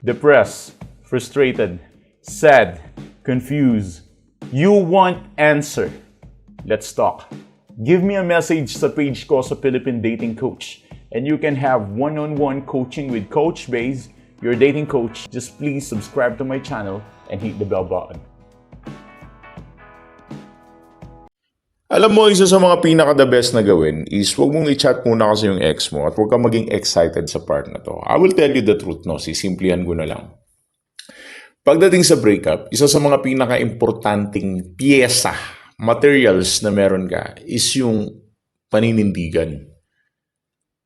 depressed, frustrated, sad, confused. You want answer. Let's talk. Give me a message sa page ko sa Philippine Dating Coach and you can have one-on-one coaching with Coach Baze, your dating coach. Just please subscribe to my channel and hit the bell button. Alam mo, isa sa mga pinaka-the best na gawin is huwag mong i-chat muna kasi yung ex mo at huwag kang maging excited sa part na to. I will tell you the truth, no? Sisimplihan ko na lang. Pagdating sa breakup, isa sa mga pinaka-importanting piyesa, materials na meron ka is yung paninindigan.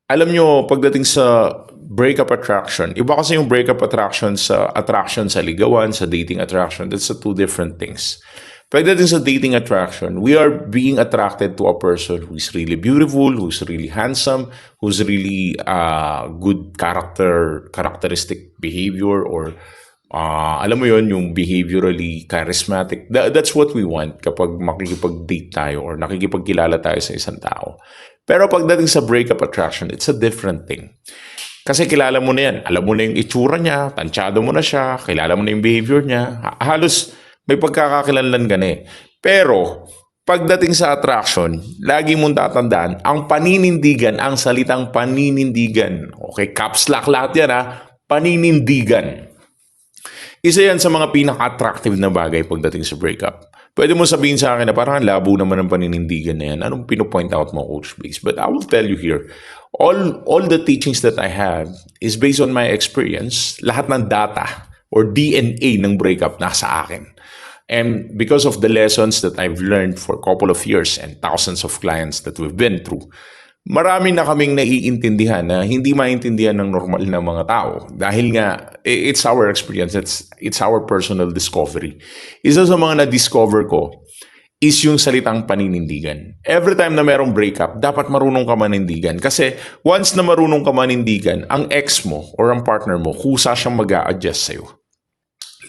Alam nyo, pagdating sa breakup attraction, iba kasi yung breakup attraction sa ligawan, sa dating attraction. That's two different things. Pagdating sa dating attraction, we are being attracted to a person who is really beautiful, who's really handsome, who's really good characteristic behavior, or alam mo yon, yung behaviorally charismatic. That's what we want kapag makikipag-date tayo or nakikipagkilala tayo sa isang tao. Pero pagdating sa breakup attraction, it's a different thing. Kasi kilala mo na yan. Alam mo na yung itsura niya, tansyado mo na siya, kilala mo na yung behavior niya. Halos may pagkakakilanlan ka na eh. Pero, pagdating sa attraction, lagi mong tatandaan, ang paninindigan, ang salitang paninindigan. Okay, caps lock lahat yan ha. Paninindigan. Isa yan sa mga pinaka-attractive na bagay pagdating sa breakup. Pwede mo sabihin sa akin na parang labo naman ang paninindigan na yan. Anong pinopoint out mo, Coach Baze? But I will tell you here, all the teachings that I have is based on my experience. Lahat ng data or DNA ng breakup nasa akin. And because of the lessons that I've learned for a couple of years and thousands of clients that we've been through, marami na kaming naiintindihan na hindi maintindihan ng normal na mga tao. Dahil nga, it's our experience, it's our personal discovery. Isa sa mga na-discover ko is yung salitang paninindigan. Every time na merong breakup, dapat marunong ka manindigan. Kasi once na marunong ka manindigan, ang ex mo or ang partner mo, kusa siyang mag-a-adjust sa'yo.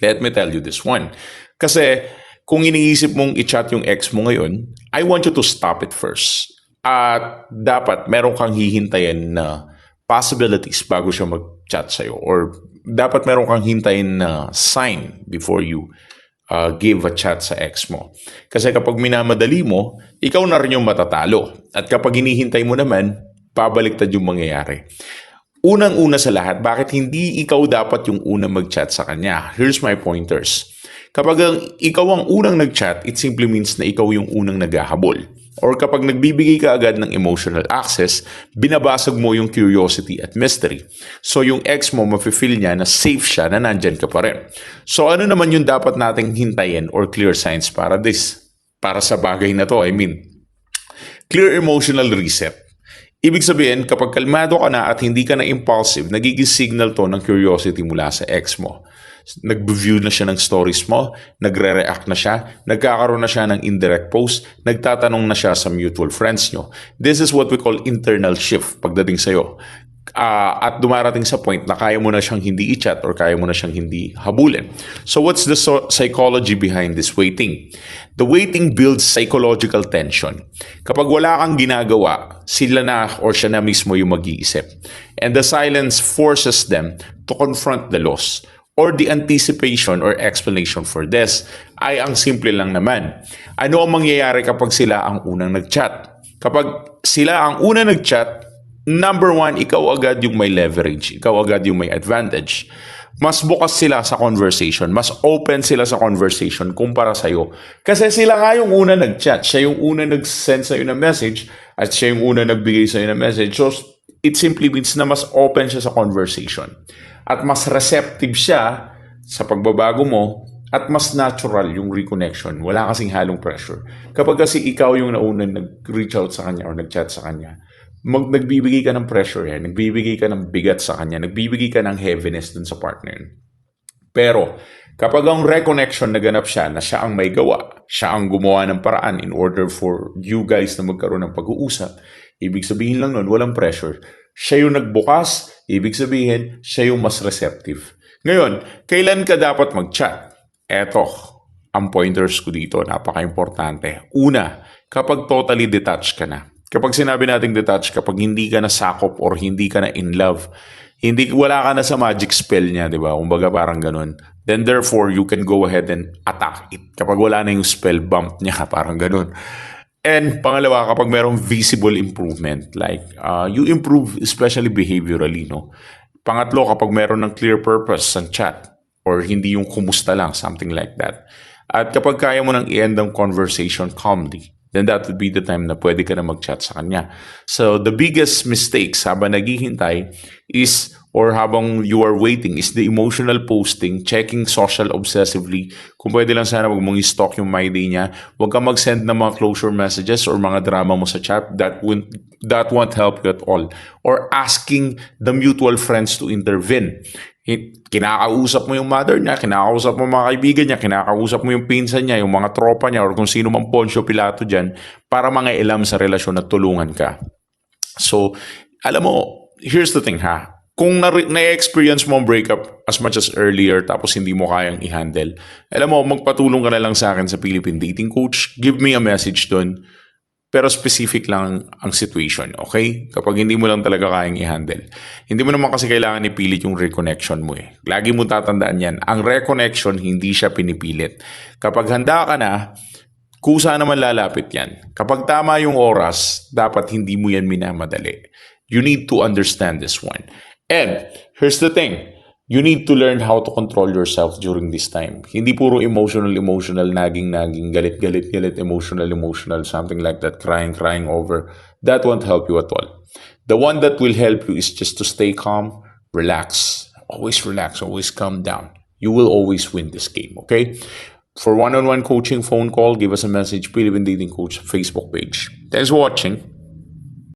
Let me tell you this one. Kasi kung iniisip mong i-chat yung ex mo ngayon, I want you to stop it first. At dapat meron kang hihintayin na possibilities bago siya mag-chat sa'yo. Or dapat meron kang hintayin na sign before you give a chat sa ex mo. Kasi kapag minamadali mo, ikaw na rin yung matatalo. At kapag hinihintay mo naman, pabaliktad yung mangyayari. Unang-una sa lahat, bakit hindi ikaw dapat yung unang mag-chat sa kanya? Here's my pointers. Kapag ikaw ang unang nag-chat, it simply means na ikaw yung unang naghahabol. Or kapag nagbibigay ka agad ng emotional access, binabasag mo yung curiosity at mystery. So yung ex mo, mafe-feel niya na safe siya, na nandyan ka pa rin. So ano naman yung dapat nating hintayin or clear signs para sa bagay na to? I mean, clear emotional reset. Ibig sabihin, kapag kalmado ka na at hindi ka na impulsive, nagiging signal to ng curiosity mula sa ex mo. Nag-view na siya ng stories mo, nagre-react na siya, nagkakaroon na siya ng indirect post, nagtatanong na siya sa mutual friends nyo. This is what we call internal shift pagdating sa'yo. At dumarating sa point na kaya mo na siyang hindi i-chat or kaya mo na siyang hindi habulin. So what's the psychology behind this waiting? The waiting builds psychological tension. Kapag wala kang ginagawa, sila na or siya na mismo yung mag-iisip. And the silence forces them to confront the loss. Or the anticipation or explanation for this ay ang simple lang naman. Ano ang mangyayari kapag sila ang unang nag-chat? Kapag sila ang unang nag-chat, number one, ikaw agad yung may leverage. Ikaw agad yung may advantage. Mas bukas sila sa conversation. Mas open sila sa conversation kumpara sa'yo. Kasi sila nga yung una nag-chat. Siya yung una nag-send sa'yo ng message at siya yung una nagbigay sa'yo ng message. So, it simply means na mas open siya sa conversation. At mas receptive siya sa pagbabago mo at mas natural yung reconnection. Wala kasing halong pressure. Kapag kasi ikaw yung nauna nag-reach out sa kanya or nag-chat sa kanya, nagbibigay ka ng pressure yan, nagbibigay ka ng bigat sa kanya, nagbibigay ka ng heaviness dun sa partner. Pero kapag ang reconnection naganap siya na siya ang may gawa, siya ang gumawa ng paraan in order for you guys na magkaroon ng pag-uusap, ibig sabihin lang nun, walang pressure. Siya yung nagbukas, ibig sabihin, siya yung mas receptive. Ngayon, kailan ka dapat mag-chat? Eto, ang pointers ko dito, napaka-importante. Una, kapag totally detached ka na. Kapag sinabi nating detached, kapag hindi ka na sakop or hindi ka na in love, wala ka na sa magic spell niya, di ba? Kumbaga parang ganun. Then therefore, you can go ahead and attack it. Kapag wala na yung spell bump niya, parang ganun. And pangalawa, kapag merong visible improvement, like you improve especially behaviorally, no? Pangatlo, kapag meron ng clear purpose sa chat or hindi yung kumusta lang, something like that. At kapag kaya mo nang i-end ang conversation calmly, then that would be the time na pwede ka na mag-chat sa kanya. So the biggest mistakes habang naghihintay is, or habang you are waiting, is the emotional posting, checking social obsessively. Kung pwede lang sana, wag mong i-stalk yung my day niya. Huwag ka mag-send ng mga closure messages or mga drama mo sa chat. That won't help you at all. Or asking the mutual friends to intervene. Kinakausap mo yung mother niya, kinakausap mo mga kaibigan niya, kinakausap mo yung pinsan niya, yung mga tropa niya, or kung sino mang Poncio Pilato dyan, para mga ilam sa relasyon at tulungan ka. So, alam mo, here's the thing ha, kung na-experience mo ang breakup as much as earlier tapos hindi mo kayang i-handle, alam mo, magpatulong ka na lang sa akin sa Philippine Dating Coach, give me a message doon. Pero specific lang ang situation, okay? Kapag hindi mo lang talaga kayang i-handle. Hindi mo naman kasi kailangan ipilit yung reconnection mo eh. Lagi mo tatandaan yan. Ang reconnection, hindi siya pinipilit. Kapag handa ka na, kusa naman lalapit yan. Kapag tama yung oras, dapat hindi mo yan minamadali. You need to understand this one. And here's the thing. You need to learn how to control yourself during this time. Hindi puro emotional, naging, galit, emotional, something like that, crying over. That won't help you at all. The one that will help you is just to stay calm, relax, always calm down. You will always win this game, okay? For one-on-one coaching phone call, give us a message, Philippine Dating Coach Facebook page. Thanks for watching.